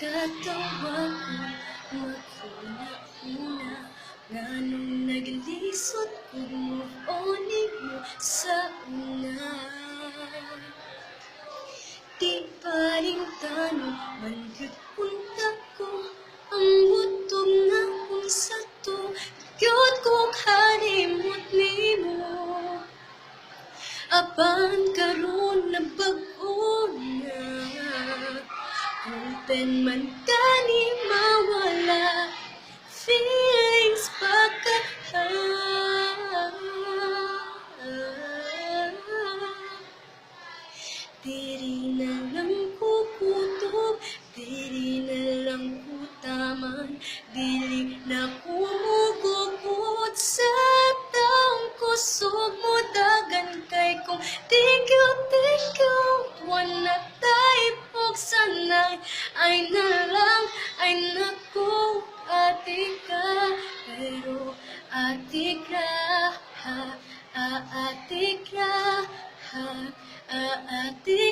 katawa ko makuna-una nganong naglisod kung move on mo sa una. Di pa rin tanong man gyud punta ko ang butog na kung sa to gyud kong halimot nimo. Apan karon na bag-o na open man kani mawala feelings baka diri na lang ko kutob, diri na lang ko taman, dili na ko mugugod sa taong kusog mo dagan kay kong thank you, wala tayo pog sanay, ay naku, ate ka, pero ate ka, ate ka, ate